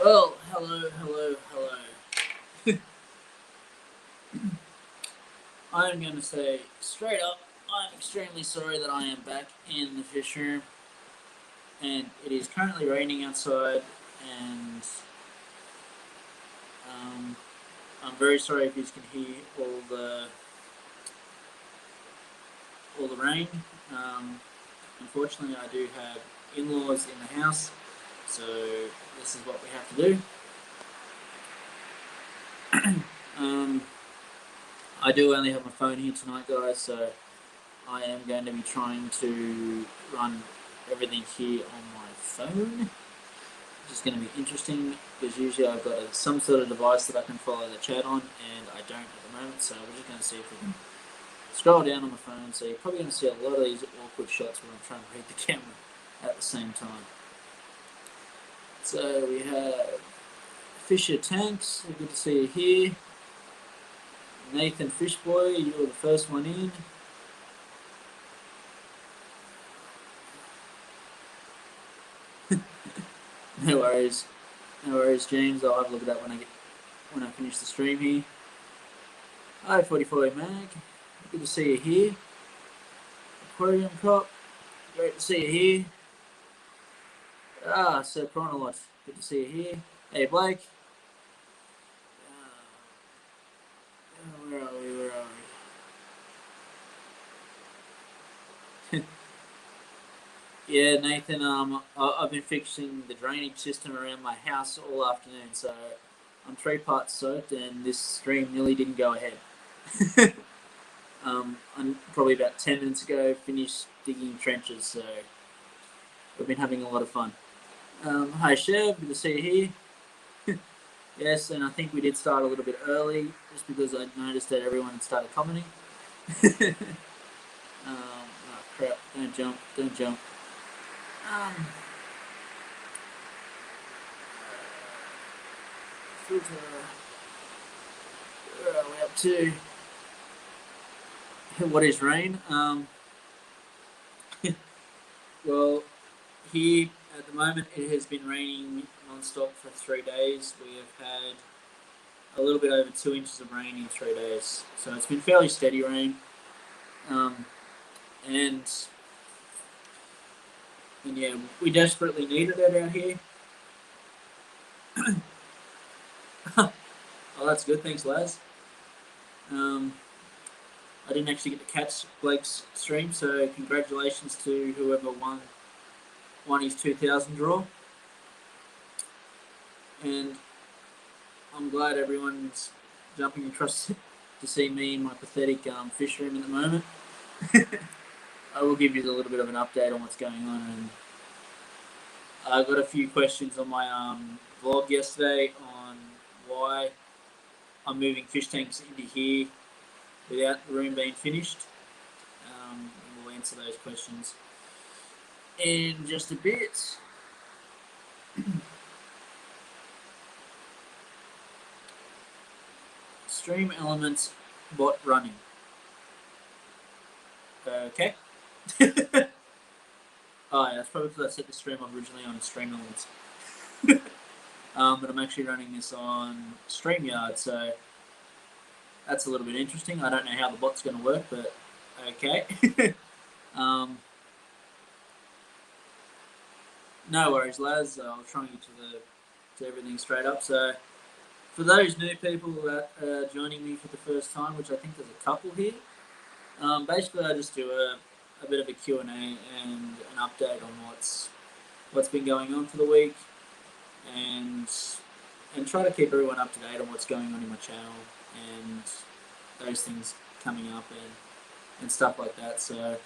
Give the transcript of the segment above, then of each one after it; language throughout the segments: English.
Well, hello. I'm going to say straight up, I'm extremely sorry that I am back in the fish room, and it is currently raining outside, and um, I'm very sorry if you can hear all the rain. Um, Unfortunately, I do have in-laws in the house, so this is what we have to do. Um, I do only have my phone here tonight, guys, so I am going to be trying to run everything here on my phone, which is going to be interesting because usually I've got some sort of device that I can follow the chat on, and I don't at the moment. So we're just going to see if we can scroll down on my phone. So you're probably going to see a lot of these awkward shots where I'm trying to read the camera at the same time. So we have Fisher Tanks. Good to see you here. Nathan Fishboy, you were the first one in. No worries, James. I'll have a look at that when I finish the stream here. Hi, 44 Mag. Good to see you here. Aquarium Cop. Great to see you here. Sir Chronolot. Good to see you here. Hey, Blake. Where are we? Yeah, Nathan. I've been fixing the drainage system around my house all afternoon, so I'm 3 parts soaked, and this stream nearly didn't go ahead. I'm probably about 10 minutes ago finished digging trenches, so we've been having a lot of fun. Hi Chev, good to see you here. Yes, and I think we did start a little bit early just because I noticed that everyone had started commenting. Oh crap, don't jump. Filter. Where are we up to? What is rain? Well, here at the moment it has been raining non-stop for 3 days. We have had a little bit over 2 inches of rain in 3 days, so it's been fairly steady rain. And yeah, we desperately needed it out here. Oh, that's good. Thanks, Laz. I didn't actually get to catch Blake's stream, so congratulations to whoever won his 2000 draw. And I'm glad everyone's jumping across to see me in my pathetic fish room at the moment. I will give you a little bit of an update on what's going on. And I got a few questions on my vlog yesterday on why I'm moving fish tanks into here without the room being finished. And we'll answer those questions in just a bit. Stream elements bot running. Okay. Oh yeah, that's probably because I set the stream up originally on Stream Elements. But I'm actually running this on StreamYard, so that's a little bit interesting. I don't know how the bot's going to work, but okay. No worries, Laz. I'll try and get to everything straight up. So, for those new people that are joining me for the first time, which I think there's a couple here, basically I just do a bit of a Q&A and an update on what's been going on for the week, and try to keep everyone up to date on what's going on in my channel and those things coming up and stuff like that. So,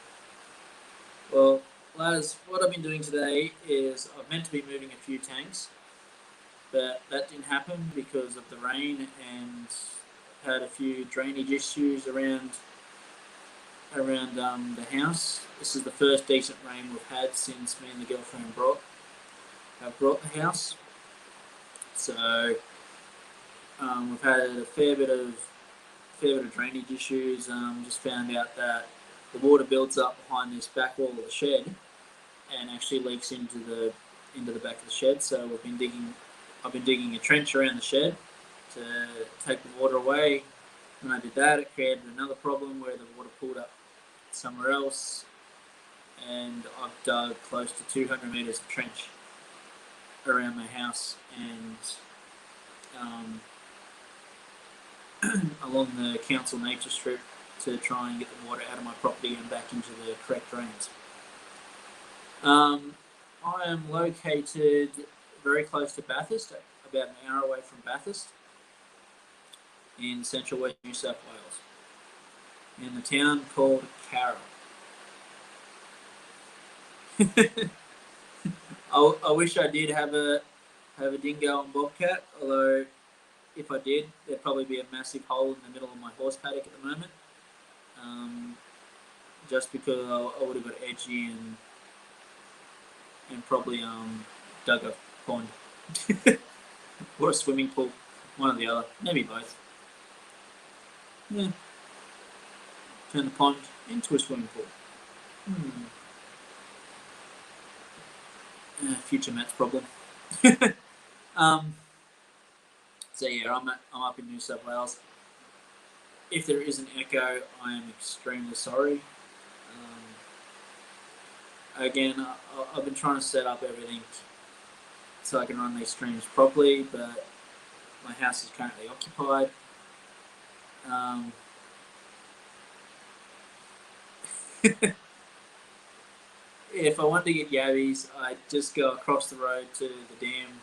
well, Laz, what I've been doing today is I've meant to be moving a few tanks, but that didn't happen because of the rain, and had a few drainage issues around the house. This is the first decent rain we've had since me and the girlfriend have brought the house. So we've had a fair bit of drainage issues. Just found out that the water builds up behind this back wall of the shed, and actually leaks into the back of the shed. So I've been digging a trench around the shed to take the water away. When I did that, it created another problem where the water pulled up somewhere else, and I've dug close to 200 meters of trench around my house and along the council nature strip to try and get the water out of my property and back into the correct drains. I am located very close to Bathurst, about an hour away from Bathurst, in central west New South Wales, in the town called Carroll. I wish I did have a dingo and bobcat, although if I did, there'd probably be a massive hole in the middle of my horse paddock at the moment. Just because I would have got edgy and probably dug a pond or a swimming pool, one or the other, maybe both. Yeah, turn the pond into a swimming pool. Future Matt's problem. So yeah, I'm up in New South Wales. If there is an echo, I am extremely sorry. Again, I've been trying to set up everything so I can run these streams properly, but my house is currently occupied. If I wanted to get yabbies, I'd just go across the road to the dam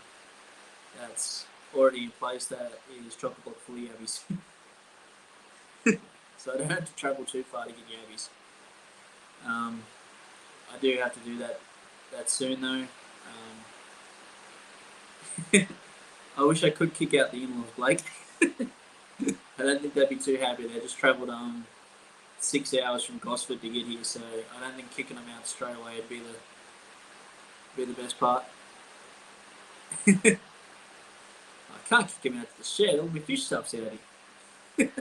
that's already in place that is chock-a-block full of yabbies. So I don't have to travel too far to get yabbies. I do have to do that soon though. I wish I could kick out the in-laws, Blake. I don't think they'd be too happy. They just travelled 6 hours from Gosford to get here, so I don't think kicking them out straight away would be the best part. I can't kick him out to the shed. All my fish stuff's out here.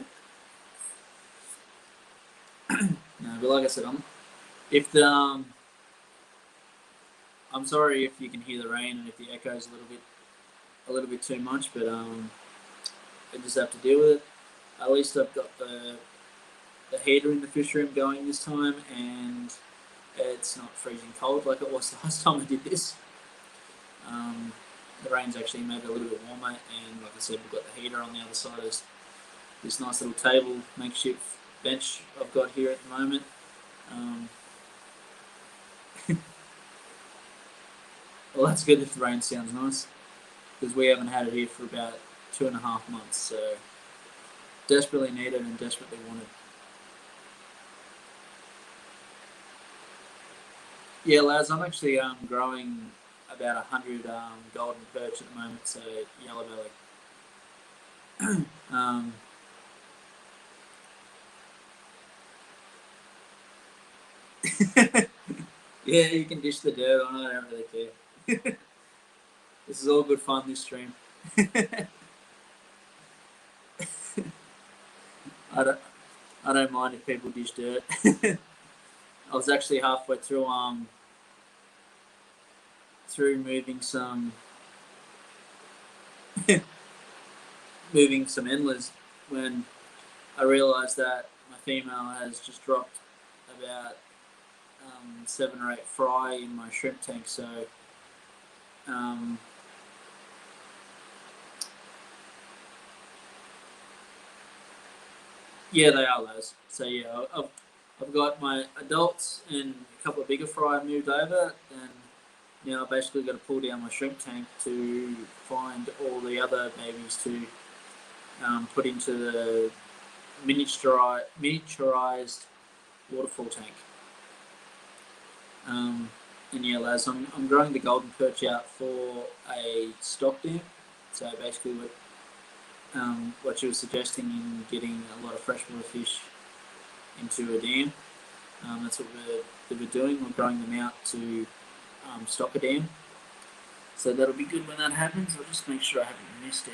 No, but like I said, I'm sorry if you can hear the rain and if the echo's a little bit too much, but I just have to deal with it. At least I've got the heater in the fish room going this time, and it's not freezing cold like it was last time I did this. The rain's actually made it a little bit warmer, and like I said, we've got the heater on the other side of this nice little table, makeshift bench I've got here at the moment. Well, that's good if the rain sounds nice, because we haven't had it here for about 2.5 months, so desperately needed and desperately wanted. Yeah, lads, I'm actually growing about 100 golden perch at the moment, so yellow belly. Yeah, you can dish the dirt on it, I don't really care. This is all good fun, this stream. I don't mind if people dish dirt. I was actually halfway through moving some endlers when I realised that my female has just dropped about 7 or 8 fry in my shrimp tank. So yeah, they are those. So yeah, I've got my adults and a couple of bigger fry moved over, and now I basically got to pull down my shrimp tank to find all the other babies to put into the miniaturized waterfall tank. And yeah, lads, I'm growing the golden perch out for a stock dam. So basically, what you were suggesting in getting a lot of freshwater fish into a dam, that's what we're doing. We're growing them out to stock a dam. So that'll be good when that happens. I'll just make sure I haven't missed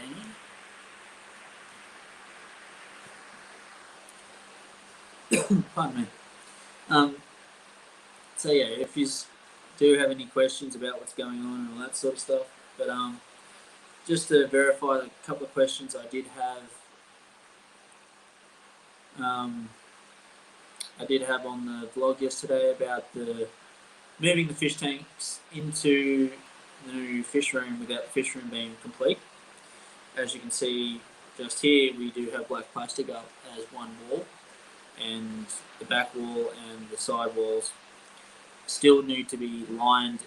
any. Pardon me. So yeah, if you do have any questions about what's going on and all that sort of stuff. But just to verify a couple of questions I did have. I did have on the vlog yesterday about the moving the fish tanks into the new fish room without the fish room being complete. As you can see just here, we do have black plastic up as one wall, and the back wall and the side walls still need to be lined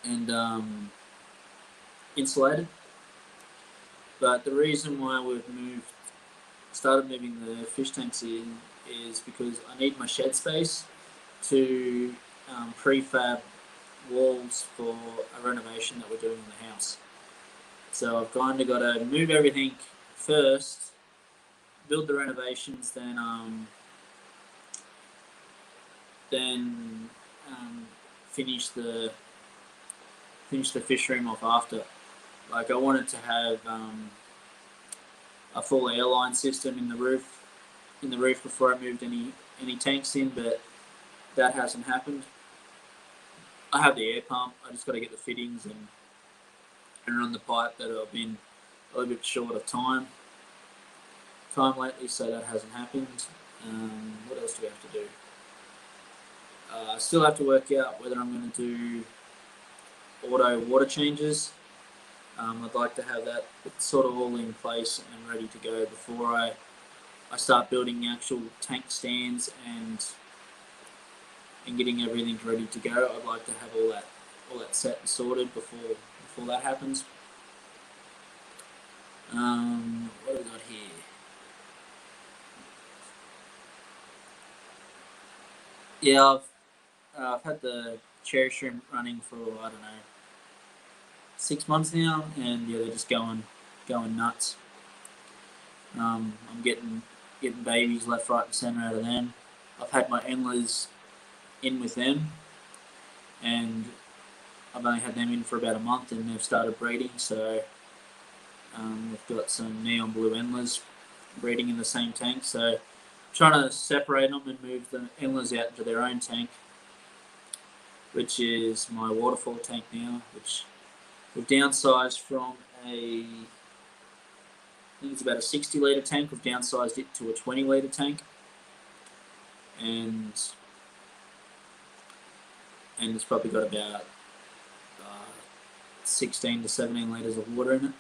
and insulated. But the reason why we've started moving the fish tanks in is because I need my shed space to prefab walls for a renovation that we're doing in the house. So I've kind of got to move everything first, build the renovations, then finish the fish room off after. Like I wanted to have a full airline system in the roof before I moved any tanks in, but that hasn't happened. I have the air pump. I just got to get the fittings and run the pipe that I've been a little bit short of time lately, so that hasn't happened. What else do we have to do? I still have to work out whether I'm going to do auto water changes. I'd like to have that sort of all in place and ready to go before I start building the actual tank stands and getting everything ready to go. I'd like to have all that set and sorted before that happens. What have we got here? Yeah, I've had the cherry shrimp running for, I don't know, 6 months now, and yeah, they're just going nuts. I'm getting babies left, right, and centre out of them. I've had my endlers in with them, and I've only had them in for about a month, and they've started breeding. So we've got some neon blue endlers breeding in the same tank. So trying to separate them and move the endlers out into their own tank, which is my waterfall tank now, which we've downsized from I think it's about a 60 litre tank. We've downsized it to a 20 litre tank, and it's probably got about 16 to 17 litres of water in it.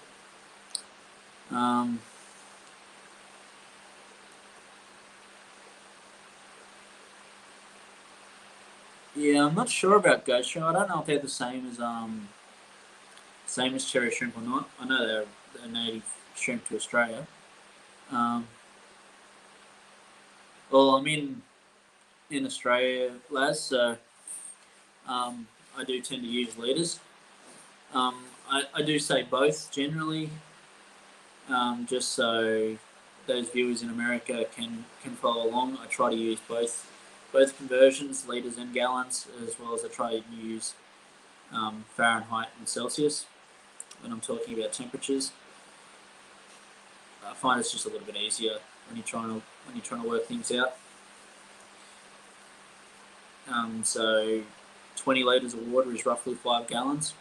Yeah, I'm not sure about ghost shrimp. I don't know if they're the same as cherry shrimp or not. I know they're a native shrimp to Australia. Well, I'm in Australia, Laz, so I do tend to use litres. I do say both generally, just so those viewers in America can follow along. I try to use both conversions, litres and gallons, as well as I try to use Fahrenheit and Celsius when I'm talking about temperatures. I find it's just a little bit easier when you're trying to work things out. So 20 litres of water is roughly 5 gallons.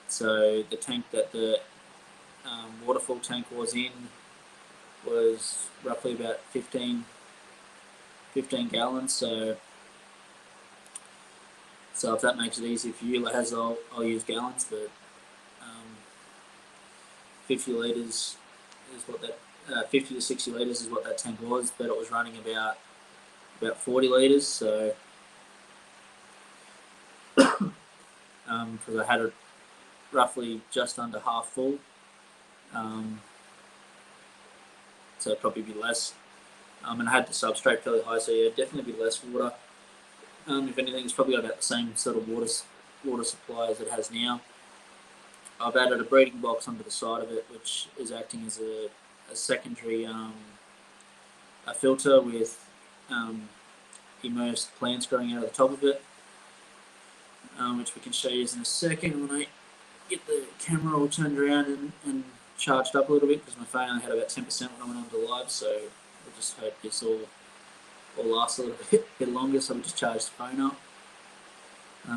So the tank that the waterfall tank was in was roughly about 15 gallons. So if that makes it easy for you, Laz, I'll use gallons, but 50 litres is what that 50 to 60 litres is what that tank was, but it was running about 40 litres. So because I had it roughly just under half full, so it'd probably be less. And I had the substrate fairly high, so yeah, definitely be less water. If anything, it's probably got about the same sort of water supply as it has now. I've added a breeding box onto the side of it, which is acting as a secondary a filter with immersed plants growing out of the top of it, which we can show you in a second when I get the camera all turned around and charged up a little bit, because my phone only had about 10% when I went on to live, so we'll just hope this all or last a little bit longer, so we just charge the phone up.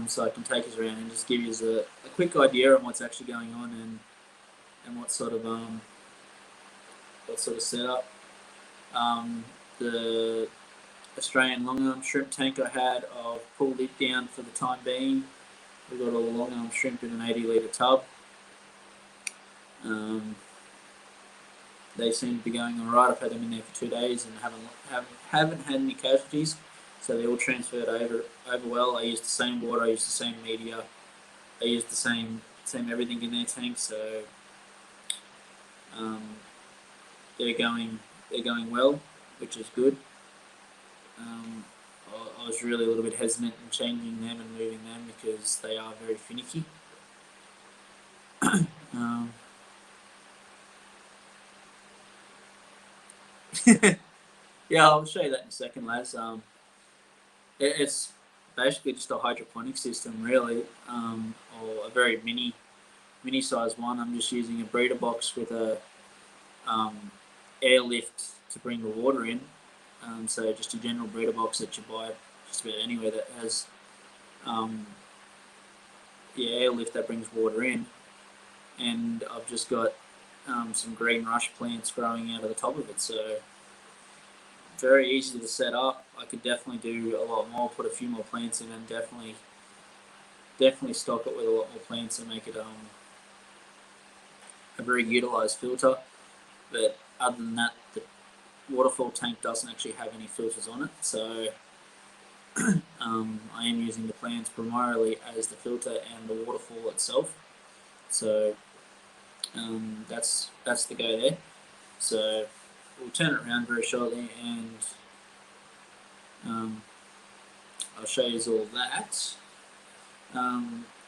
So I can take us around and just give you a quick idea on what's actually going on and what sort of setup. The Australian long arm shrimp tank I had, I've pulled it down for the time being. We've got all the long arm shrimp in an 80-litre tub. They seem to be going all right. I've had them in there for 2 days and haven't had any casualties, so they all transferred over well. I used the same water, I used the same media, I used the same everything in their tank, so they're going well, which is good. I was really a little bit hesitant in changing them and moving them because they are very finicky. Yeah, I'll show you that in a second, lads. It's basically just a hydroponic system, really, or a very mini size one. I'm just using a breeder box with a airlift to bring the water in. So just a general breeder box that you buy just about anywhere that has airlift that brings water in. And I've just got some green rush plants growing out of the top of it. So very easy to set up. I could definitely do a lot more, put a few more plants in, and definitely stock it with a lot more plants and make it a very utilised filter. But other than that, the waterfall tank doesn't actually have any filters on it, so I am using the plants primarily as the filter and the waterfall itself. So that's the go there. So we'll turn it around very shortly, and I'll show you all that.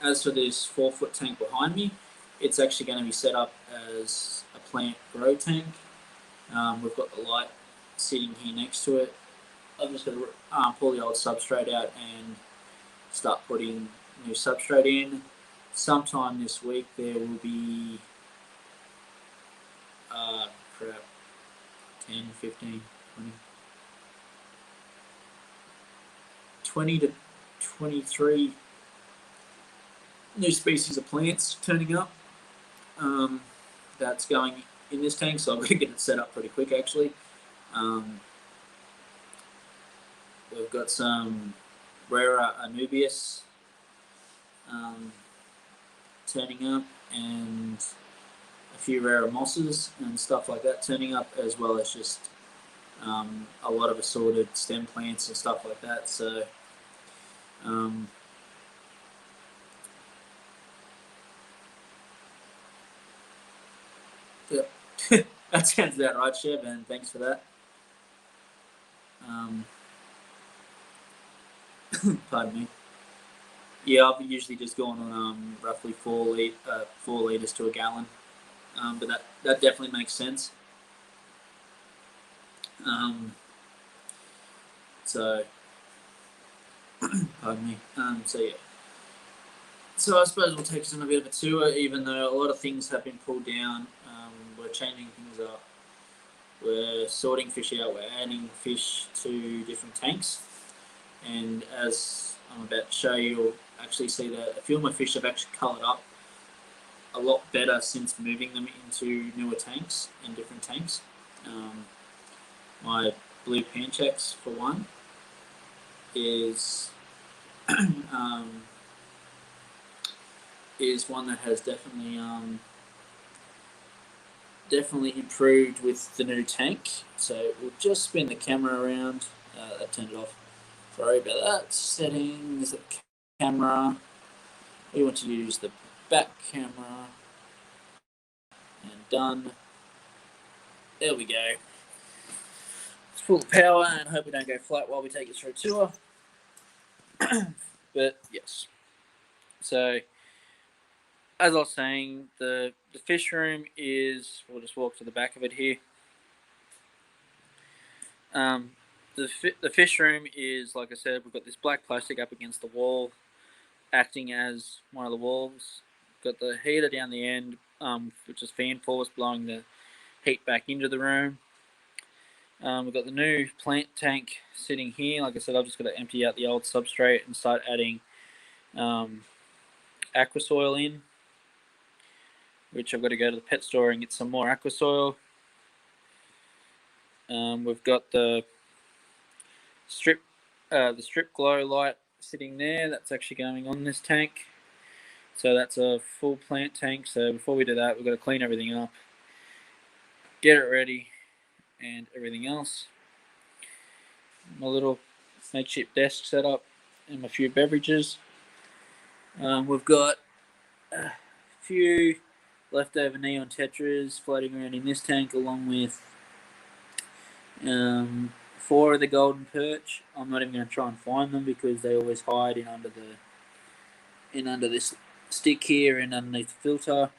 As for this 4-foot tank behind me, it's actually going to be set up as a plant grow tank. We've got the light sitting here next to it. I'm just going to pull the old substrate out and start putting new substrate in. Sometime this week there will be 10, 15, 20 to 23 new species of plants turning up. That's going in this tank, so I'm going to get it set up pretty quick actually. We've got some rare Anubias turning up, and a few rare mosses and stuff like that turning up, as well as just a lot of assorted stem plants and stuff like that. So yep. That sounds about right, Chev, and thanks for that. Pardon me. Yeah, I've usually just gone on roughly 4 litres to a gallon, but that definitely makes sense. So, pardon me. So yeah. So I suppose we'll take us on a bit of a tour, even though a lot of things have been pulled down. We're changing things up. We're sorting fish out. We're adding fish to different tanks. And as I'm about to show you, you'll actually see that a few of my fish have actually coloured up a lot better since moving them into newer tanks and different tanks. My blue panchaks, for one, is one that has definitely improved with the new tank. So we'll just spin the camera around. That turned it off. Sorry about that. Settings, the camera. We want to use the back camera. And done. There we go. Let's pull the power and hope we don't go flat while we take it through a tour. But yes. So as I was saying, the fish room is, we'll just walk to the back of it here. The fish room is, like I said, we've got this black plastic up against the wall, acting as one of the walls. Got the heater down the end, which is fan force, blowing the heat back into the room. We've got the new plant tank sitting here. Like I said, I've just got to empty out the old substrate and start adding aqua soil in, which I've got to go to the pet store and get some more aqua soil. We've got the strip glow light sitting there. That's actually going on this tank. So that's a full plant tank. So before we do that, we've got to clean everything up, get it ready, and everything else. My little makeshift desk set up and a few beverages. We've got a few leftover neon tetras floating around in this tank, along with 4 of the golden perch. I'm not even going to try and find them because they always hide in under this stick here and underneath the filter,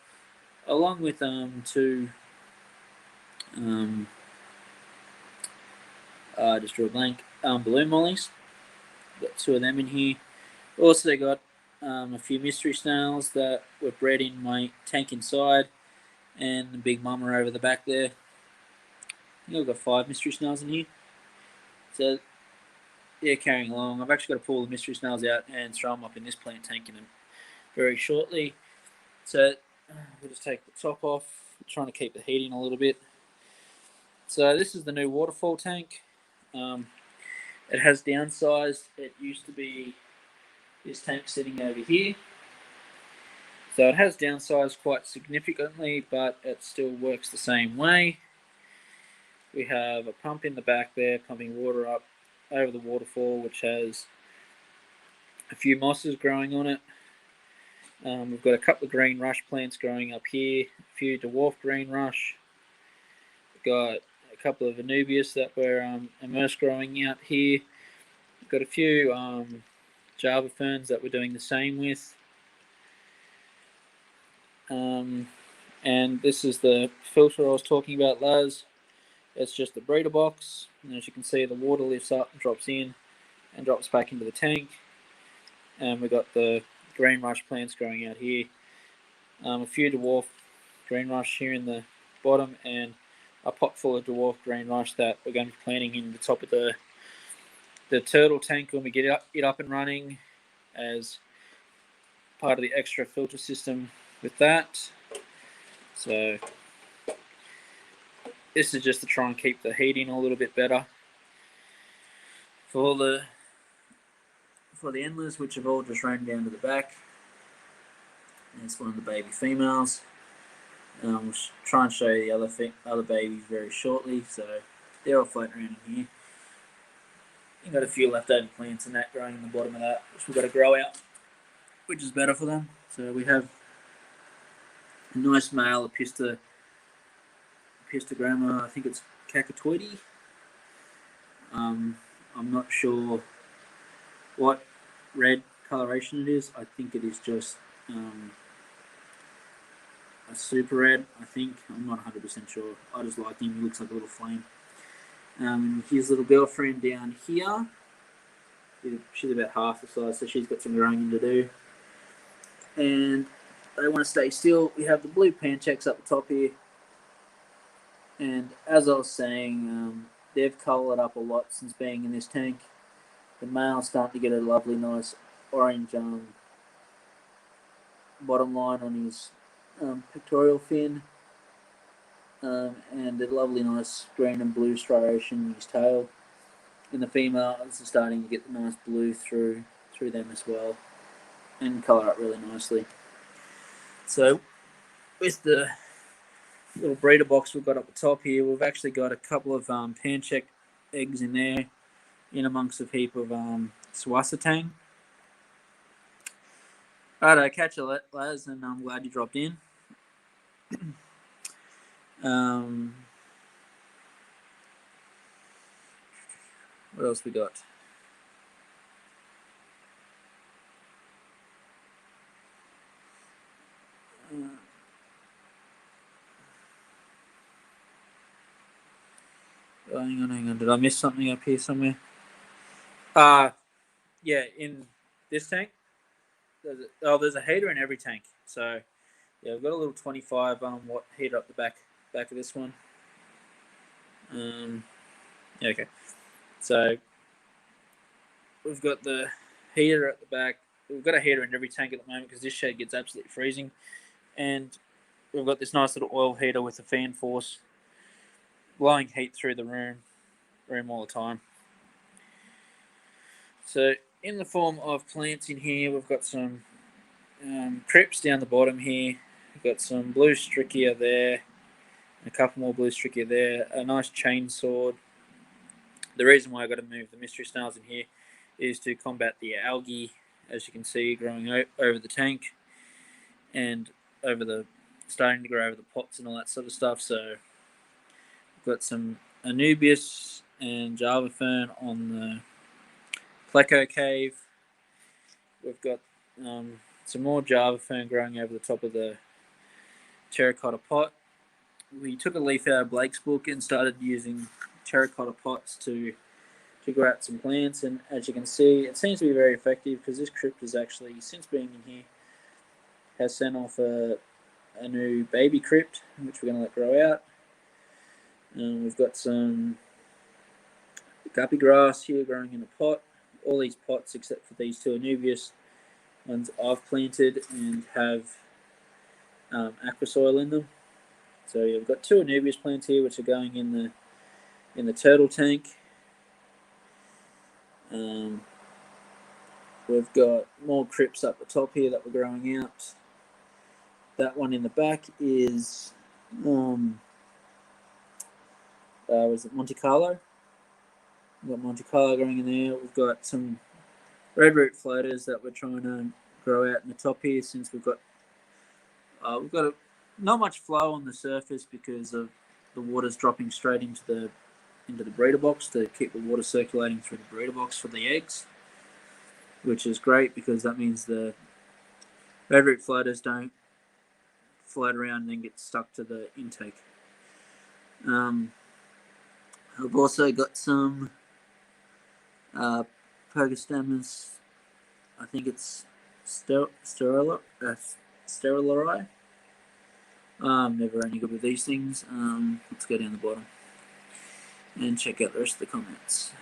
along with 2 just drew a blank balloon mollies. Got 2 of them in here. Also got a few mystery snails that were bred in my tank inside, and the big mama over the back there. I think I've got 5 mystery snails in here. So yeah, carrying along. I've actually got to pull the mystery snails out and throw them up in this plant tank in them very shortly. So we'll just take the top off, trying to keep the heat in a little bit. So this is the new waterfall tank. It has downsized. It used to be this tank sitting over here. So it has downsized quite significantly, but it still works the same way. We have a pump in the back there, pumping water up over the waterfall, which has a few mosses growing on it. We've got a couple of green rush plants growing up here, a few dwarf green rush. We've got a couple of anubias that were immersed growing out here. We've got a few Java ferns that we're doing the same with. And this is the filter I was talking about, Laz. It's just the breeder box, and as you can see, the water lifts up, drops in, and drops back into the tank. And we've got the green rush plants growing out here. A few dwarf green rush here in the bottom, and a pot full of dwarf green rush that we're going to be planting in the top of the turtle tank when we get it up and running as part of the extra filter system with that. So this is just to try and keep the heat in a little bit better for the endlers, which have all just run down to the back. That's one of the baby females. We'll try and show you the other babies very shortly. So they're all floating around in here. You've got a few leftover plants and that growing in the bottom of that, which we've got to grow out, which is better for them. So we have a nice male Apistogramma, I think it's cacatoide. I'm not sure what red coloration it is. I think it is just a super red, I think. I'm not 100% sure. I just like him. He looks like a little flame. His little girlfriend down here, she's about half the size, so she's got some growing to do. And they want to stay still. We have the blue pancheks up the top here. And as I was saying, they've coloured up a lot since being in this tank. The male's starting to get a lovely, nice orange bottom line on his pectoral fin. And a lovely, nice green and blue striation in his tail. And the females are starting to get the nice blue through them as well, and colour up really nicely. So with the little breeder box we've got up the top here, we've actually got a couple of panchek eggs in there, in amongst a heap of swasatang. Alright, catch you, Laz, and I'm glad you dropped in. What else we got? Hang on. Did I miss something up here somewhere? Yeah, in this tank. There's a heater in every tank. So yeah, we've got a little 25 watt heater up the back of this one. Okay. So we've got the heater at the back. We've got a heater in every tank at the moment because this shed gets absolutely freezing. And we've got this nice little oil heater with a fan force blowing heat through the room all the time. So in the form of plants in here, we've got some crips down the bottom here. We've got some blue strickia there, a couple more blue strickia there, a nice chainsaw. The reason why I got to move the mystery snails in here is to combat the algae, as you can see, growing over the tank and starting to grow over the pots and all that sort of stuff. So we've got some Anubias and Java fern on the Pleco cave. We've got some more Java fern growing over the top of the terracotta pot. We took a leaf out of Blake's book and started using terracotta pots to grow out some plants, and as you can see, it seems to be very effective because this crypt has actually, since being in here, has sent off a new baby crypt, which we're going to let grow out. We've got some guppy grass here growing in a pot. All these pots, except for these two Anubias ones, I've planted and have aqua soil in them. So you've got two Anubias plants here, which are going in the turtle tank. We've got more crypts up the top here that we're growing out. That one in the back is was it Monte Carlo? We've got Monte Carlo growing in there. We've got some red root floaters that we're trying to grow out in the top here, since we've got not much flow on the surface because of the water's dropping straight into the breeder box to keep the water circulating through the breeder box for the eggs, which is great because that means the red root floaters don't float around and then get stuck to the intake. I've also got some Pergostamus, I think it's Sterilari. I'm never any good with these things. Let's go down the bottom and check out the rest of the comments.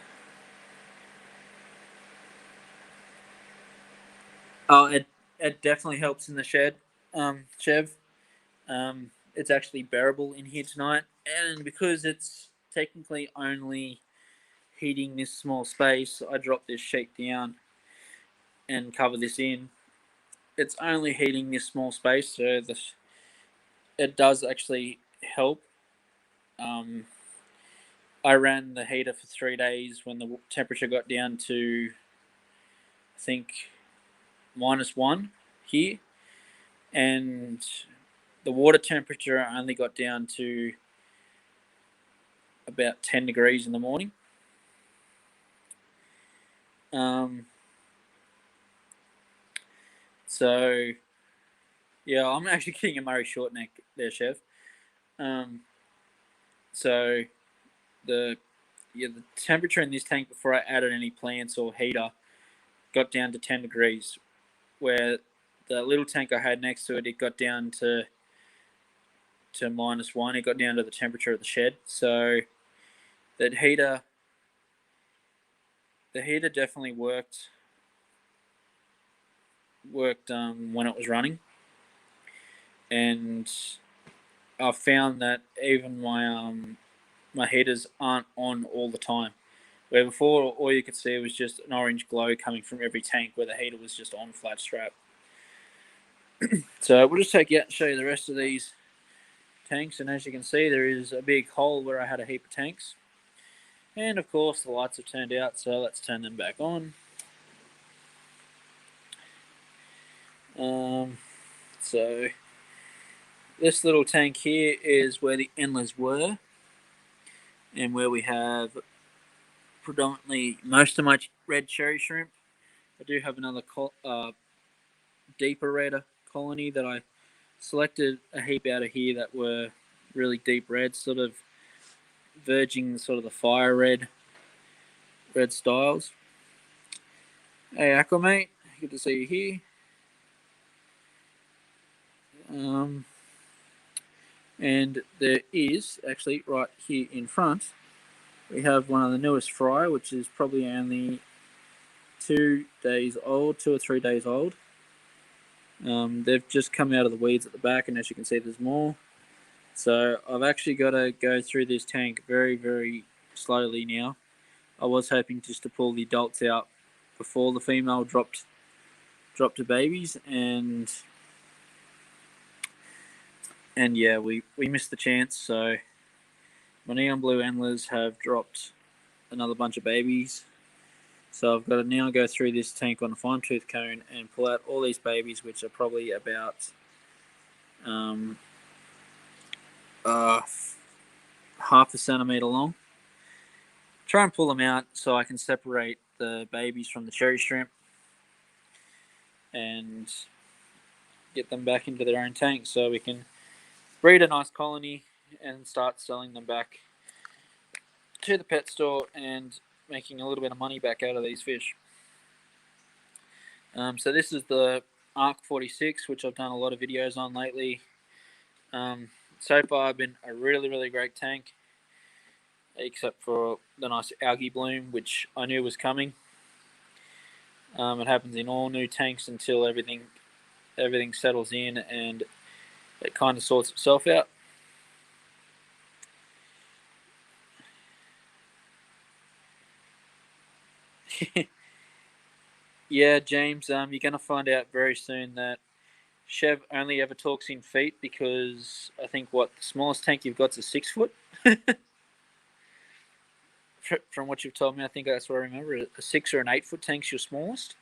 Oh, it definitely helps in the shed, Chev. It's actually bearable in here tonight, and because it's technically only heating this small space, I drop this sheet down and cover this in. It's only heating this small space, so it does actually help. I ran the heater for 3 days when the temperature got down to, I think, -1 here, and the water temperature only got down to about 10 degrees in the morning. So, yeah, I'm actually getting a Murray short neck there, Chef. So the temperature in this tank before I added any plants or heater got down to 10 degrees, where the little tank I had next to it got down to -1. It got down to the temperature of the shed. So that heater definitely worked when it was running, and I found that even my heaters aren't on all the time. Where before all you could see was just an orange glow coming from every tank, where the heater was just on flat strap. So we'll just take you out and show you the rest of these tanks, and as you can see, there is a big hole where I had a heap of tanks. And of course the lights have turned out, so let's turn them back on. So this little tank here is where the endlers were, and where we have predominantly most of my red cherry shrimp. I do have another deeper red colony that I selected a heap out of here that were really deep red, sort of verging sort of the fire red styles. Hey Aquamate, good to see you here. And there is actually right here in front We have one of the newest fry, which is probably only 2 days old, 2 or 3 days old. They've just come out of the weeds at the back, and as you can see, there's more. So I've actually got to go through this tank very, very slowly now. I was hoping just to pull the adults out before the female dropped to babies, and yeah, we missed the chance. So my neon blue endlers have dropped another bunch of babies. So I've got to now go through this tank on a fine tooth comb and pull out all these babies, which are probably about half a centimetre long. Try and pull them out so I can separate the babies from the cherry shrimp and get them back into their own tank so we can breed a nice colony and start selling them back to the pet store and making a little bit of money back out of these fish. So this is the Arc 46, which I've done a lot of videos on lately. So far, been a really, really great tank, except for the nice algae bloom, which I knew was coming. It happens in all new tanks until everything settles in and it kind of sorts itself out. Yeah, James, you're going to find out very soon that Chev only ever talks in feet because I think the smallest tank you've got is a 6 foot. From what you've told me, I think that's what I remember. A 6 or an 8 foot tank's your smallest.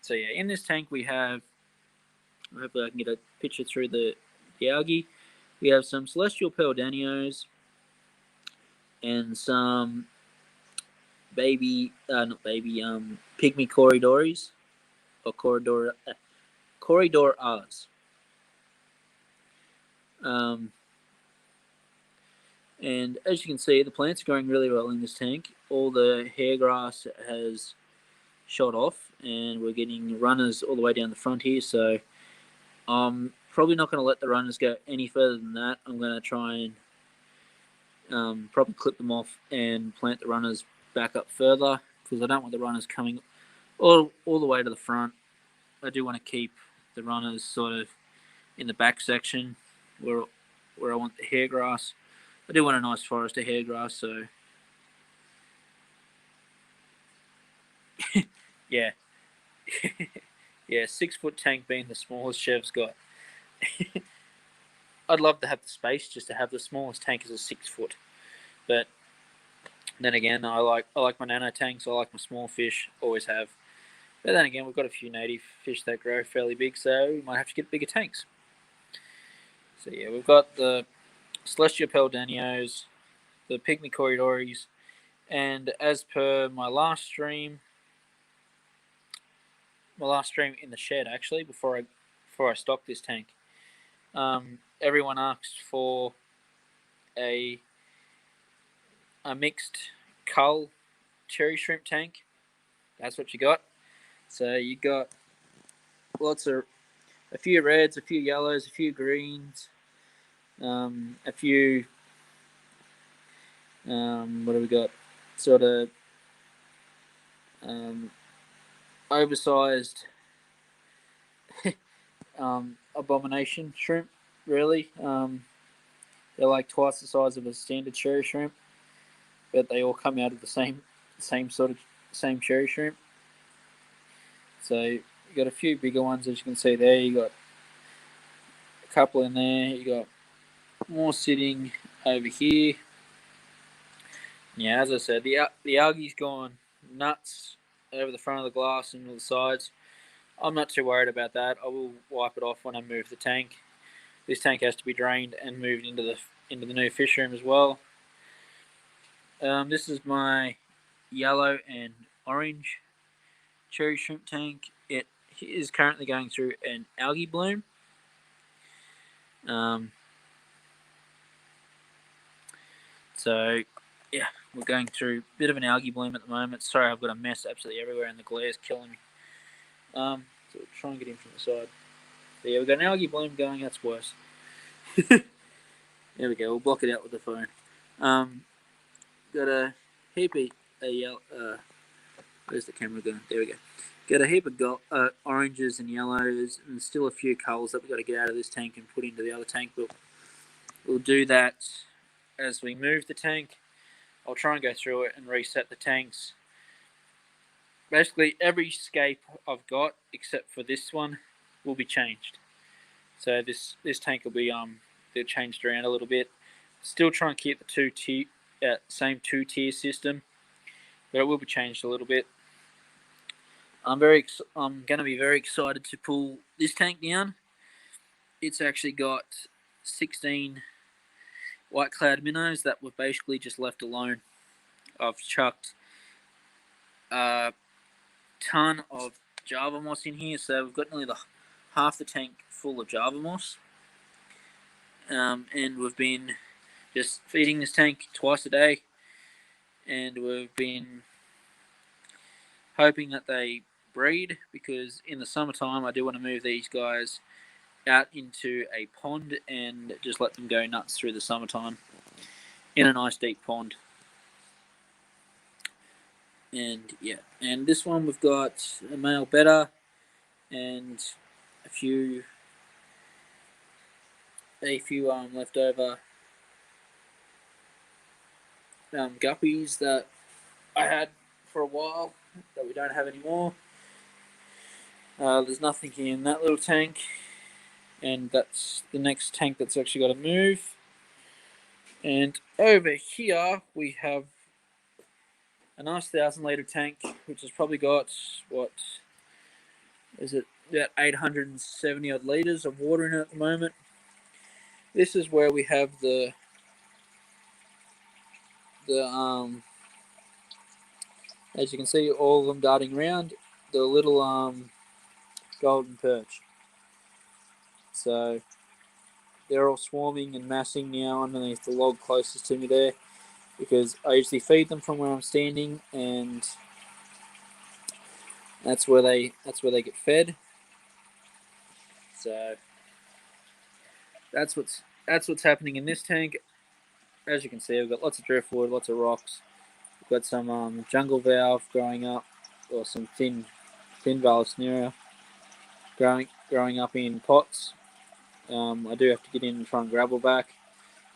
So yeah, in this tank we have, hopefully I can get a picture through the algae. We have some celestial pearl danios and some pygmy corridors or corridor R's. And as you can see, the plants are growing really well in this tank. All the hair grass has shot off, and we're getting runners all the way down the front here. So I'm probably not going to let the runners go any further than that. I'm going to try and probably clip them off and plant the runners back up further because I don't want the runners coming all the way to the front. I do want to keep the runners sort of in the back section where I want the hair grass. I do want a nice forest of hair grass, so yeah. Yeah, 6 foot tank being the smallest Chev's got. I'd love to have the space just to have the smallest tank as a 6 foot. But then again, I like my nano tanks, I like my small fish, always have. But then again, we've got a few native fish that grow fairly big, so we might have to get bigger tanks. So yeah, we've got the Celestial Pearl Danios, the Pygmy Corridores, and as per my last stream in the shed actually, before I stocked this tank, everyone asked for a mixed cull cherry shrimp tank. That's what you got. So you got a few reds, a few yellows, a few greens, a few what do we got? Sort of oversized abomination shrimp. Really, they're like twice the size of a standard cherry shrimp, but they all come out of the same cherry shrimp. So you got a few bigger ones, as you can see there. You got a couple in there. You got more sitting over here. Yeah, as I said, the algae's gone nuts over the front of the glass and all the sides. I'm not too worried about that. I will wipe it off when I move the tank. This tank has to be drained and moved into the new fish room as well. This is my yellow and orange cherry shrimp tank. It is currently going through an algae bloom. So yeah, we're going through a bit of an algae bloom at the moment. Sorry, I've got a mess absolutely everywhere and the glare's killing me. So we'll try and get in from the side. So yeah, we've got an algae bloom going, that's worse. There we go. We'll block it out with the phone. Got a heap of yellow. Where's the camera going? There we go. Got a heap of oranges and yellows, and still a few colours that we've got to get out of this tank and put into the other tank. But we'll do that as we move the tank. I'll try and go through it and reset the tanks. Basically, every scape I've got, except for this one, will be changed. So this tank will be they'll changed around a little bit. Still trying to keep the same 2-tier system, but it will be changed a little bit. I'm going to be very excited to pull this tank down. It's actually got 16 white cloud minnows that were basically just left alone. I've chucked a ton of Java moss in here, so we've got nearly half the tank full of Java moss. And we've been just feeding this tank twice a day, and we've been hoping that they breed, because in the summertime I do want to move these guys out into a pond and just let them go nuts through the summertime in a nice deep pond. And yeah, and this one we've got a male betta and a few leftover guppies that I had for a while that we don't have anymore. There's nothing in that little tank, and that's the next tank that's actually got to move. And over here we have a nice 1,000-litre tank, which has probably got, what is it, about 870 odd litres of water in it at the moment. This is where we have the as you can see, all of them darting around, the little golden perch. So they're all swarming and massing now underneath the log closest to me there, because I usually feed them from where I'm standing, and that's where they get fed. So that's what's happening in this tank. As you can see, we've got lots of driftwood, lots of rocks. We've got some jungle valve growing up, or some thin vallisneria growing up in pots. I do have to get in and try and gravel back.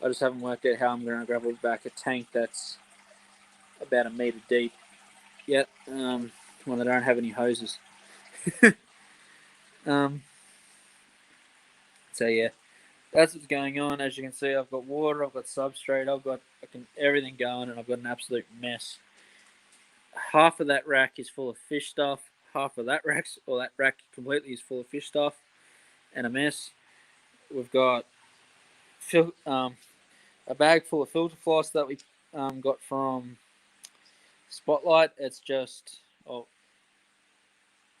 I just haven't worked out how I'm going to gravel back a tank that's about 1 metre deep yet, when I don't have any hoses. So yeah, that's what's going on. As you can see, I've got water, I've got substrate, I've got everything going, and I've got an absolute mess. Half of that rack is full of fish stuff. Half of that rack completely is full of fish stuff and a mess. We've got a bag full of filter floss that we got from Spotlight. It's just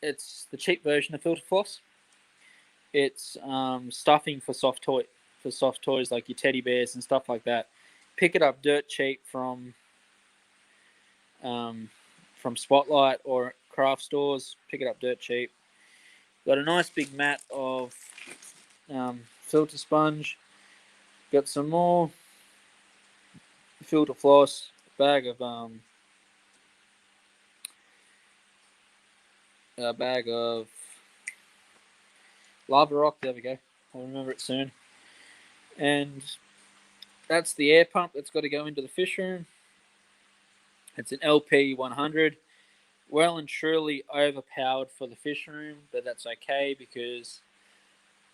it's the cheap version of filter floss. It's stuffing for soft toys like your teddy bears and stuff like that. Pick it up dirt cheap from Spotlight or craft stores. Pick it up dirt cheap. Got a nice big mat of filter sponge. Got some more filter floss. A bag of lava rock. There we go. I'll remember it soon. And that's the air pump that's got to go into the fish room. It's an LP 100. Well and truly overpowered for the fish room, but that's okay, because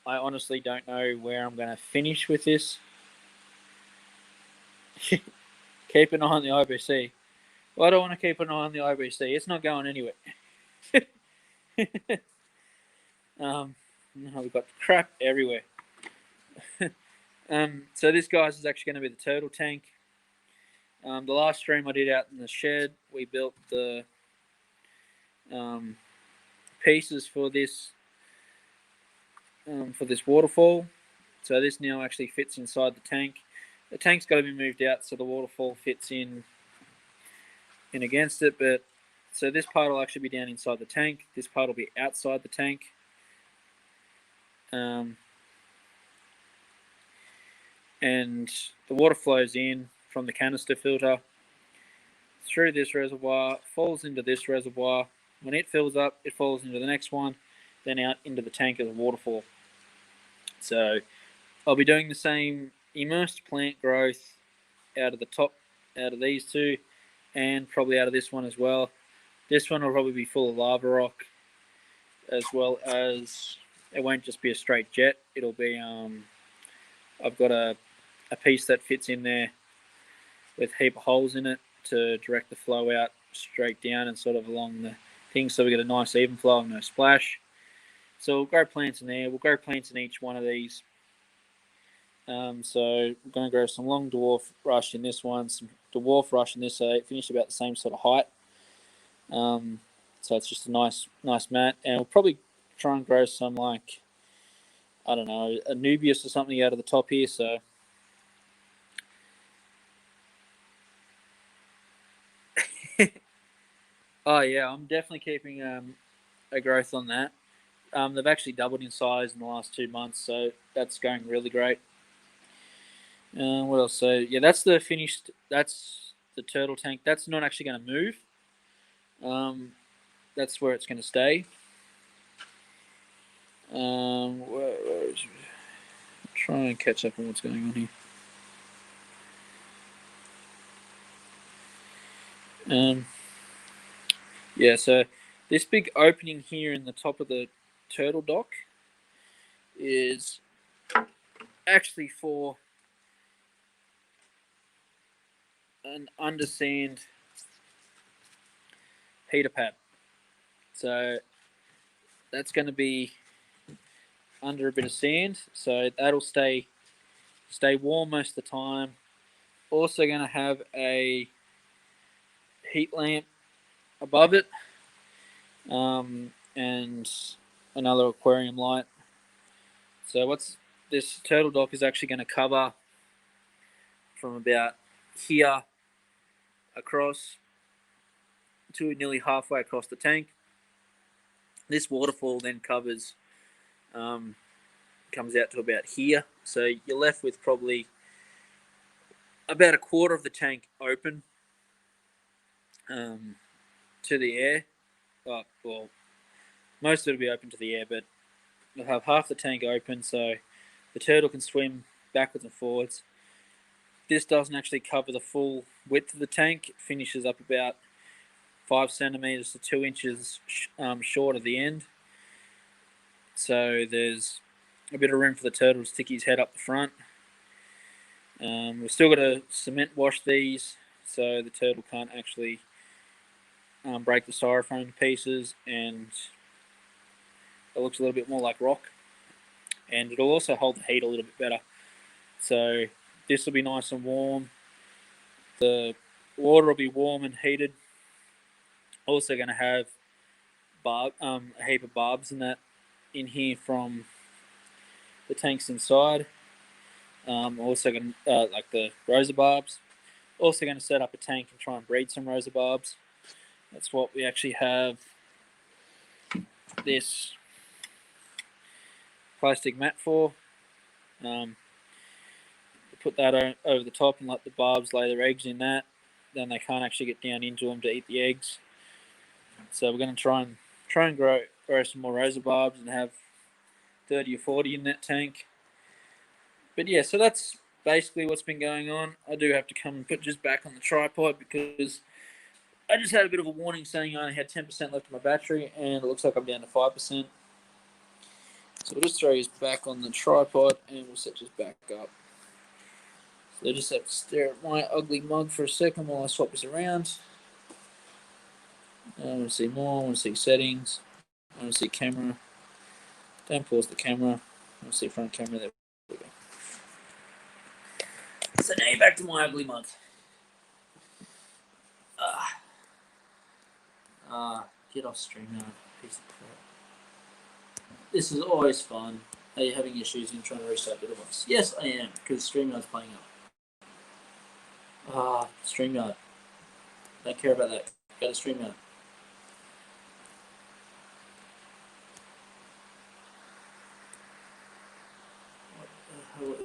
I honestly don't know where I'm going to finish with this. Keep an eye on the IBC. Well, I don't want to keep an eye on the IBC. It's not going anywhere. We've got crap everywhere. So this, guys, is actually going to be the turtle tank. The last stream I did out in the shed, we built the pieces for this waterfall. So this now actually fits inside the tank. The tank's got to be moved out so the waterfall fits in against it. But so this part will actually be down inside the tank. This part will be outside the tank. and the water flows in from the canister filter through this reservoir, falls into this reservoir. When it fills up, it falls into the next one, then out into the tank as a waterfall. So I'll be doing the same immersed plant growth out of the top, out of these two, and probably out of this one as well. This one will probably be full of lava rock, as well as it won't just be a straight jet. It'll be I've got a piece that fits in there with a heap of holes in it to direct the flow out straight down and sort of along the thing, so we get a nice even flow and no splash. So we'll grow plants in there. We'll grow plants in each one of these. So we're going to grow some long dwarf rush in this one, some dwarf rush in this, so it finished about the same sort of height. So it's just a nice mat, and we'll probably try and grow some, like, I don't know, a Nubius or something out of the top here. So oh yeah, I'm definitely keeping a growth on that. They've actually doubled in size in the last 2 months, so that's going really great. What else? So yeah, that's the finished. That's the turtle tank. That's not actually going to move. That's where it's going to stay. Where is it? Try and catch up on what's going on here. Yeah, so this big opening here in the top of the turtle dock is actually for an undersand heater pad. So that's going to be under a bit of sand, so that'll stay warm most of the time. Also going to have a heat lamp above it, and another aquarium light. So what's this turtle dock is actually going to cover from about here across to nearly halfway across the tank. This waterfall then comes out to about here, so you're left with probably about a quarter of the tank open to the air. Well, most of it will be open to the air, but you'll have half the tank open, so the turtle can swim backwards and forwards. This doesn't actually cover the full width of the tank. It finishes up about 5 centimeters to 2 inches short of the end. So there's a bit of room for the turtle to stick his head up the front. We've still got to cement wash these so the turtle can't actually break the styrofoam to pieces, and it looks a little bit more like rock. And it'll also hold the heat a little bit better. So this will be nice and warm. The water will be warm and heated. Also going to have a heap of barbs in here from the tanks inside. Also going to like the rosa barbs. Also going to set up a tank and try and breed some rosa barbs. That's what we actually have this plastic mat for. Put that over the top and let the barbs lay their eggs in that. Then they can't actually get down into them to eat the eggs. So we're going to try and grow some more rosa barbs and have 30 or 40 in that tank. But yeah, so that's basically what's been going on. I do have to come and put just back on the tripod because I just had a bit of a warning saying I only had 10% left of my battery, and it looks like I'm down to 5%. So we'll just throw this back on the tripod and we'll set this back up. So I just have to stare at my ugly mug for a second while I swap this around. I want to see more, I want to see settings, I want to see camera. Don't pause the camera. I want to see front camera. There we go. So now you're back to my ugly mug. Get off stream now, piece of crap. This is always fun. Are you having issues in trying to restart your device? Yes, I am, because StreamYard's playing up. StreamYard. Don't care about that. Go to StreamYard. What the hell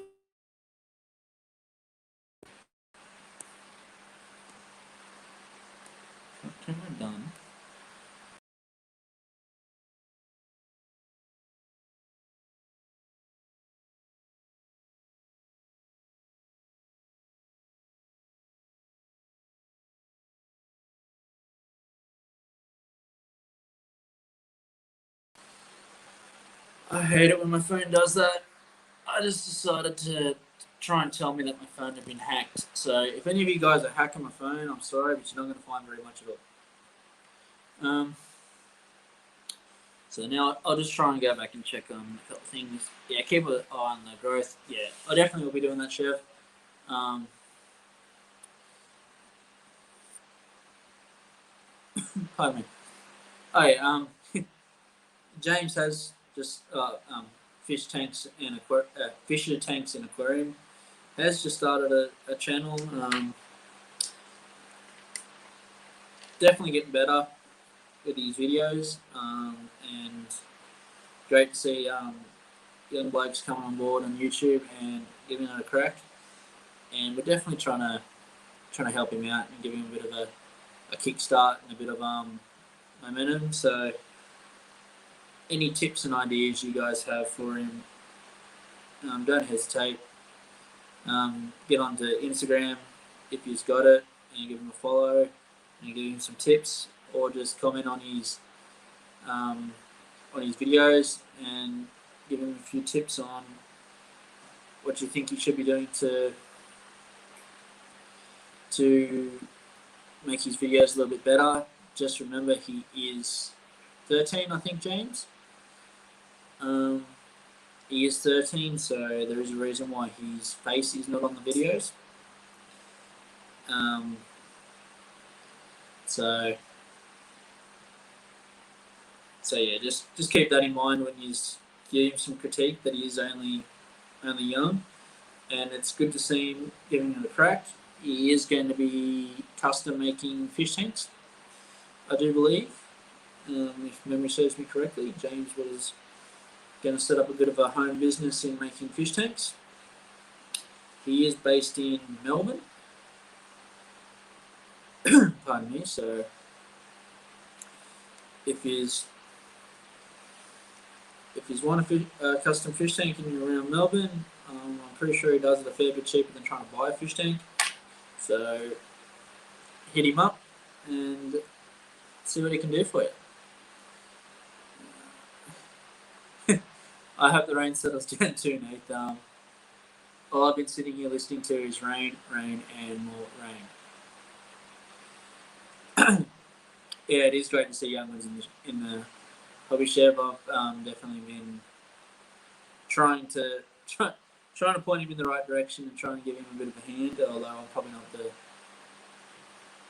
I hate it when my phone does that. I just decided to try and tell me that my phone had been hacked. So if any of you guys are hacking my phone, I'm sorry, but you're not going to find very much of it. So now I'll just try and go back and check on a couple things. Yeah, keep an eye on the growth. Yeah, I definitely will be doing that, Chef. Um, pardon me. Oh yeah, James has just fisher tanks and aquarium. Has just started a channel. Definitely getting better with these videos, and great to see young blokes coming on board on YouTube and giving it a crack. And we're definitely trying to help him out and give him a bit of a kickstart and a bit of momentum. So, any tips and ideas you guys have for him, don't hesitate. Get onto Instagram if you've got it and give him a follow and give him some tips, or just comment on his videos and give him a few tips on what you think he should be doing to make his videos a little bit better. Just remember he is 13, I think, James. He is 13, so there is a reason why his face is not on the videos. Um, so yeah, just keep that in mind when you give him some critique that he is only young, and it's good to see him giving it a crack. He is going to be custom making fish tanks, I do believe. If memory serves me correctly, James was going to set up a bit of a home business in making fish tanks. He is based in Melbourne. Pardon me. So if he's want a custom fish tank and you're around Melbourne, I'm pretty sure he does it a fair bit cheaper than trying to buy a fish tank. So hit him up and see what he can do for you. I hope the rain settles down too, Nate. All I've been sitting here listening to is rain, rain, and more rain. Yeah, it is great to see young ones in the hobby chef. I've definitely been trying to point him in the right direction and trying to give him a bit of a hand. Although I'm probably not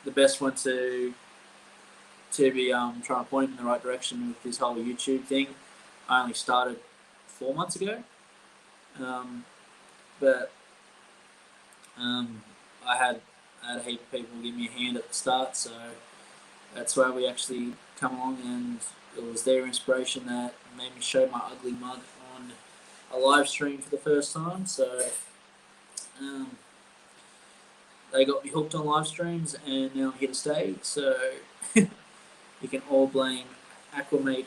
the best one to be trying to point him in the right direction with this whole YouTube thing. I only started 4 months ago, but I had a heap of people give me a hand at the start, so that's why we actually come along, and it was their inspiration that made me show my ugly mug on a live stream for the first time. So they got me hooked on live streams, and now I'm here to stay. So you can all blame Aquamate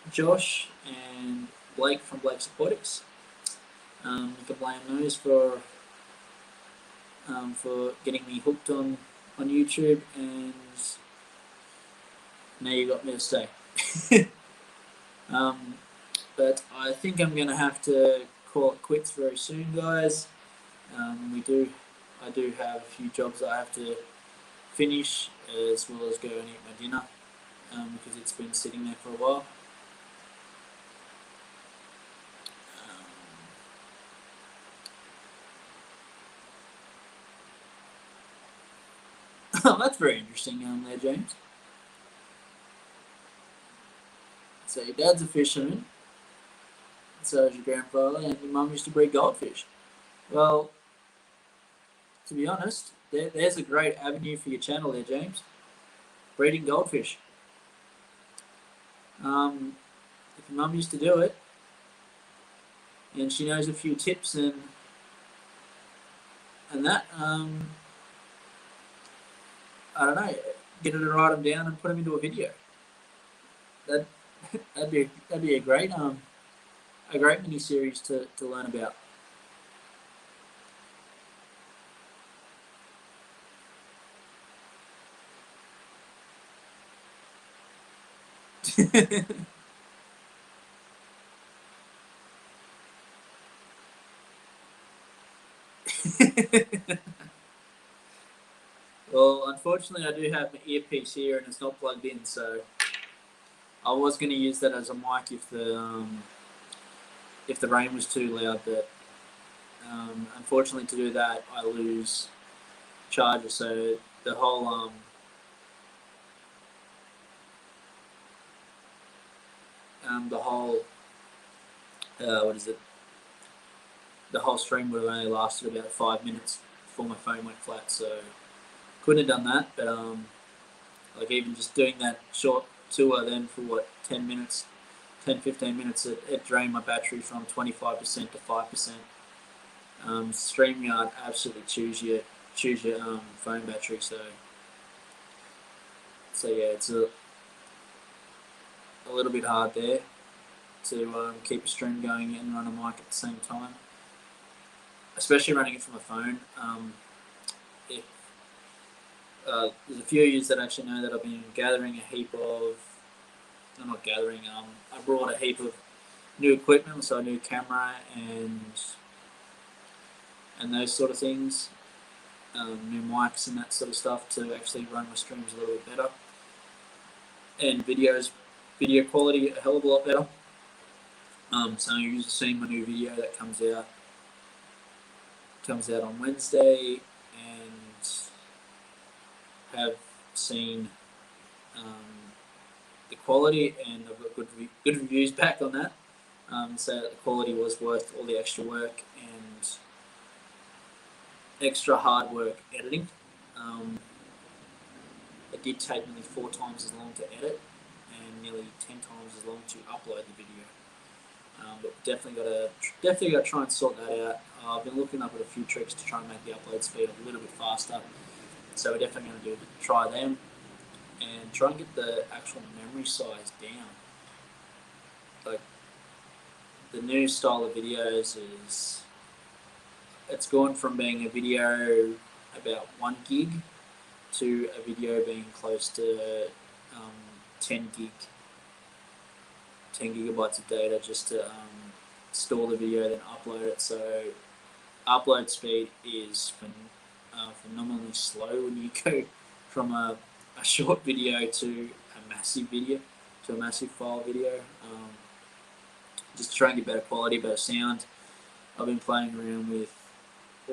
Josh and Blake from Blake's Aquatics. You can blame those for getting me hooked on YouTube, and now you got me to stay. But I think I'm going to have to call it quits very soon, guys. I do have a few jobs I have to finish, as well as go and eat my dinner, because it's been sitting there for a while. Oh, that's very interesting, there, James. So your dad's a fisherman, so is your grandfather, and your mum used to breed goldfish. Well, to be honest, there's a great avenue for your channel there, James. Breeding goldfish. If your mum used to do it, and she knows a few tips and that, I don't know, get her to write them down and put them into a video. That'd be a great mini series to learn about. Well, unfortunately, I do have my earpiece here and it's not plugged in, so I was going to use that as a mic if the rain was too loud, but unfortunately, to do that, I lose charger. So the whole the whole what is it? The whole stream would have only lasted about 5 minutes before my phone went flat. So couldn't have done that, but like even just doing that short tour then for what 10 minutes, 10-15 minutes, it drained my battery from 25% to 5%. StreamYard absolutely choose your phone battery. So yeah, it's a little bit hard there to keep a stream going and run a mic at the same time, especially running it from a phone. If, there's a few of you that actually know that I've been gathering a heap of, I'm not gathering, I brought a heap of new equipment, so a new camera and those sort of things, new mics and that sort of stuff to actually run my streams a little bit better, and video quality a hell of a lot better. So you'll see my new video that comes out on Wednesday, and have seen the quality, and I've got good reviews back on that. So the quality was worth all the extra work and extra hard work editing. It did take nearly 4 times as long to edit and nearly 10 times as long to upload the video. But definitely got to try and sort that out. I've been looking up at a few tricks to try and make the upload speed a little bit faster. So we're definitely going to try them and try and get the actual memory size down. Like the new style of videos it's gone from being a video about 1 gig to a video being close to 10 gigabytes of data just to store the video, then upload it. So upload speed is phenomenally slow when you go from a short video to a massive file video. Just trying to get better quality, better sound. I've been playing around with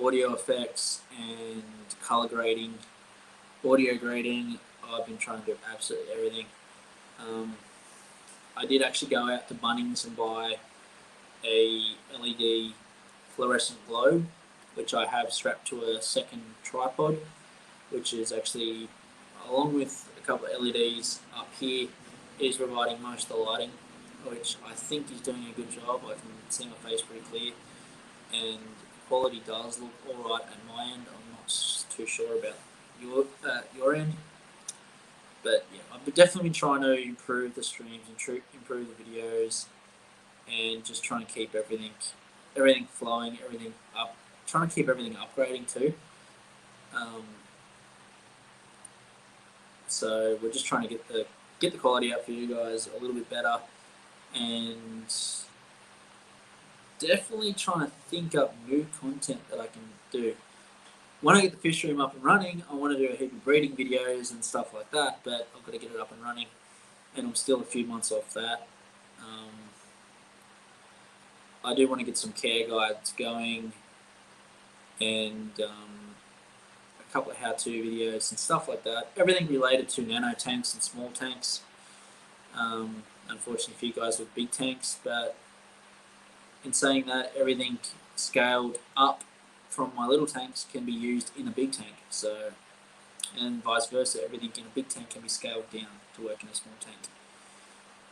audio effects and color grading, audio grading. I've been trying to do absolutely everything. I did actually go out to Bunnings and buy a LED fluorescent globe, which I have strapped to a second tripod, which is actually, along with a couple of LEDs up here, is providing most of the lighting, which I think is doing a good job. I can see my face pretty clear, and the quality does look alright at my end. I'm not too sure about your end. But yeah, I've definitely been trying to improve the streams, improve the videos, and just trying to keep everything flowing, everything up. Trying to keep everything upgrading too. So we're just trying to get the quality up for you guys a little bit better, and definitely trying to think up new content that I can do. When I get the fish room up and running, I want to do a heap of breeding videos and stuff like that, but I've got to get it up and running, and I'm still a few months off that. I do want to get some care guides going, and a couple of how-to videos and stuff like that. Everything related to nano tanks and small tanks. Unfortunately for you guys with big tanks, but in saying that, everything scaled up from my little tanks can be used in a big tank. So, and vice versa, everything in a big tank can be scaled down to work in a small tank.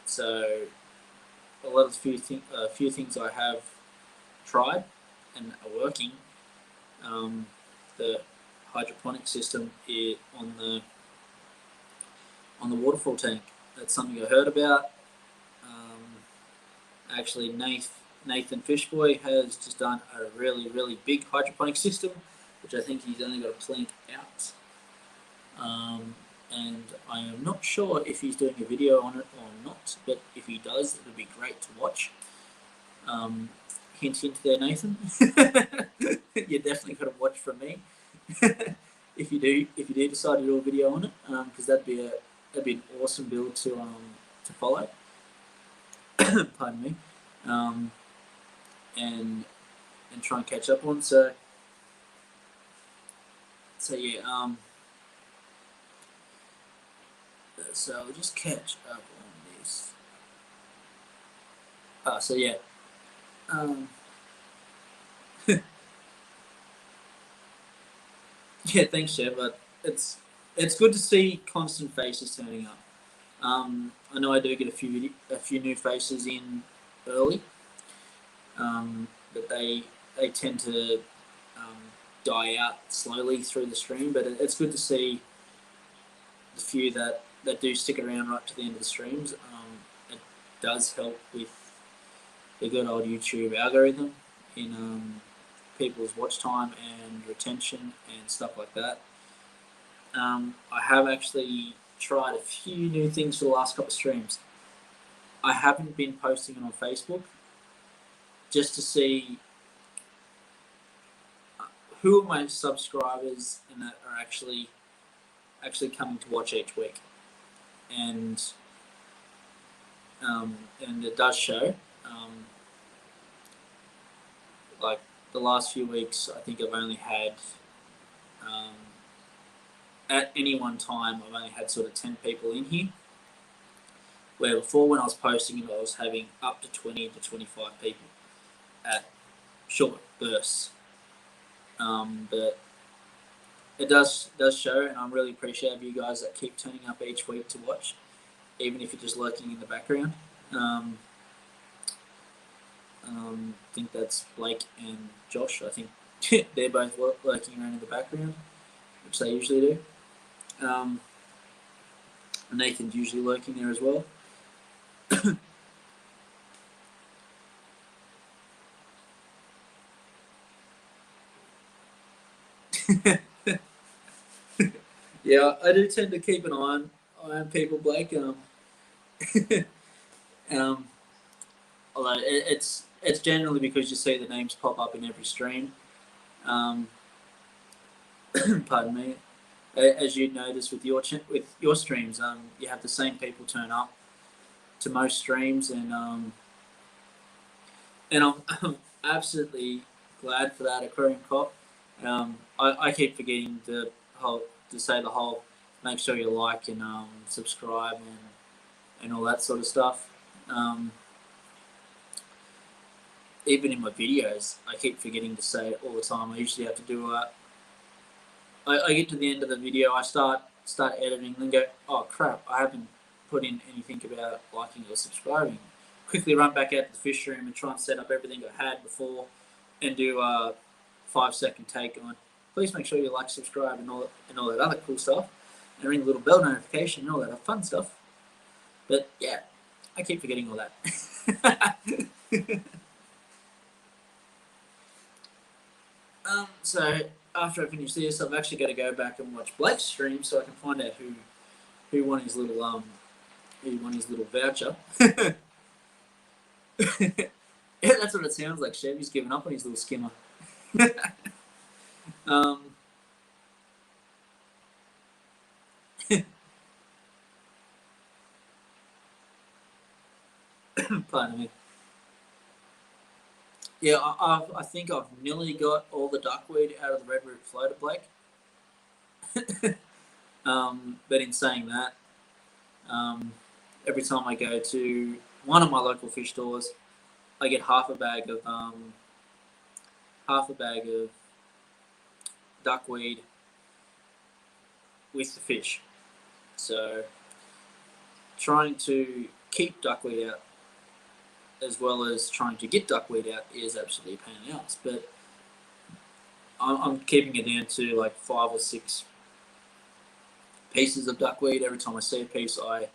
So, a few things I have tried and are working. The hydroponic system on the waterfall tank. That's something I heard about. Actually, Nathan Fishboy has just done a really, really big hydroponic system, which I think he's only got a plank out. And I am not sure if he's doing a video on it or not, but if he does, it would be great to watch. hint there, Nathan. You definitely got to watch from me if you do decide to do a video on it, because that'd be an awesome build to follow. Pardon me, and try and catch up on. So yeah, so I'll just catch up on this. So yeah, yeah, thanks, Chef. But it's good to see constant faces turning up. I know I do get a few new faces in early, but they tend to um, die out slowly through the stream. But it's good to see the few that do stick around right to the end of the streams. It does help with the good old YouTube algorithm in people's watch time and retention and stuff like that. I have actually tried a few new things for the last couple of streams. I haven't been posting it on Facebook just to see who are my subscribers and that are actually coming to watch each week, and it does show. Like the last few weeks, I think I've only had at any one time I've only had sort of 10 people in here. Where before, when I was posting it, I was having up to 20 to 25 people at short bursts. But it does show, and I'm really appreciative of you guys that keep turning up each week to watch, even if you're just lurking in the background. I think that's Blake and Josh. I think they're both lurking around in the background, which they usually do. Nathan's usually lurking there as well. Yeah, I do tend to keep an eye on people, Blake. Although it's generally because you see the names pop up in every stream. Pardon me. As you notice with your streams, you have the same people turn up to most streams, and I'm absolutely glad for that, Aquarium Cop. I keep forgetting to say the whole make sure you like and subscribe and all that sort of stuff. Even in my videos, I keep forgetting to say it all the time. I usually have to do I get to the end of the video, I start editing, and then go, oh crap, I haven't put in anything about liking or subscribing. Quickly run back out to the fish room and try and set up everything I had before, and do a 5-second take on. Please make sure you like, subscribe, and all that other cool stuff, and ring the little bell notification and all that fun stuff. But yeah, I keep forgetting all that. So after I finish this, I've actually got to go back and watch Blake's stream so I can find out who won his little voucher. Yeah, that's what it sounds like. Chevy's given up on his little skimmer. Pardon me. Yeah, I think I've nearly got all the duckweed out of the red root floater, Blake. But in saying that, every time I go to one of my local fish stores, I get half a bag of duckweed with the fish. So trying to keep duckweed out as well as trying to get duckweed out is absolutely a pain in the ass. But I'm keeping it down to like 5 or 6 pieces of duckweed. Every time I see a piece, I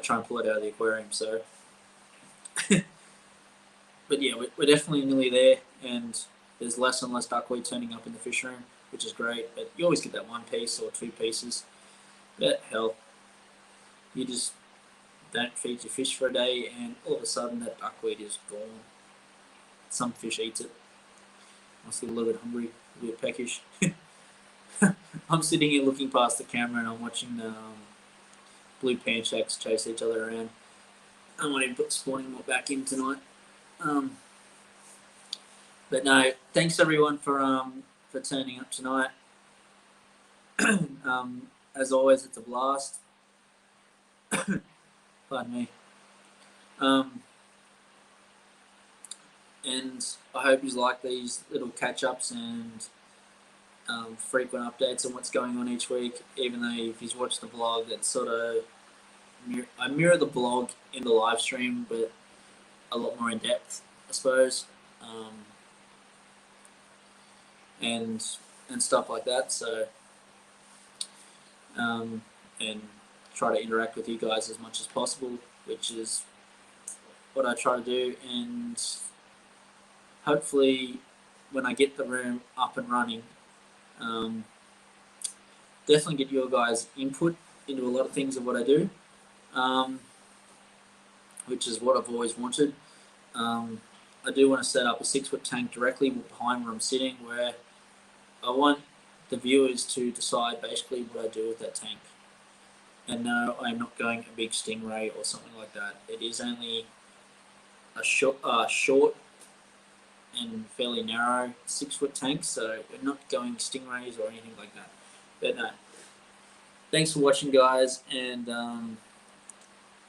try and pull it out of the aquarium. So, but yeah, we're definitely nearly there, and there's less and less duckweed turning up in the fish room, which is great. But you always get that 1 piece or 2 pieces. But hell, you just don't feed your fish for a day, and all of a sudden that duckweed is gone. some fish eats it. I was getting a little bit hungry, a bit peckish. I'm sitting here looking past the camera and I'm watching the blue panchaks chase each other around. I might even put the spawning mod back in tonight. But no, thanks everyone for turning up tonight. As always, it's a blast. Pardon me. And I hope you like these little catch-ups and frequent updates on what's going on each week. Even though if you've watched the vlog, it's sort of I mirror the blog in the live stream, but a lot more in depth, I suppose, and stuff like that. So, and try to interact with you guys as much as possible, which is what I try to do. And hopefully, when I get the room up and running, definitely get your guys' input into a lot of things of what I do, which is what I've always wanted. I do want to set up a 6-foot tank directly behind where I'm sitting, where I want the viewers to decide basically what I do with that tank. And no, I'm not going a big stingray or something like that. It is only a short and fairly narrow 6-foot tank, so we're not going stingrays or anything like that. But no, thanks for watching, guys, and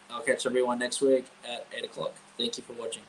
I'll catch everyone next week at 8 o'clock. Thank you for watching.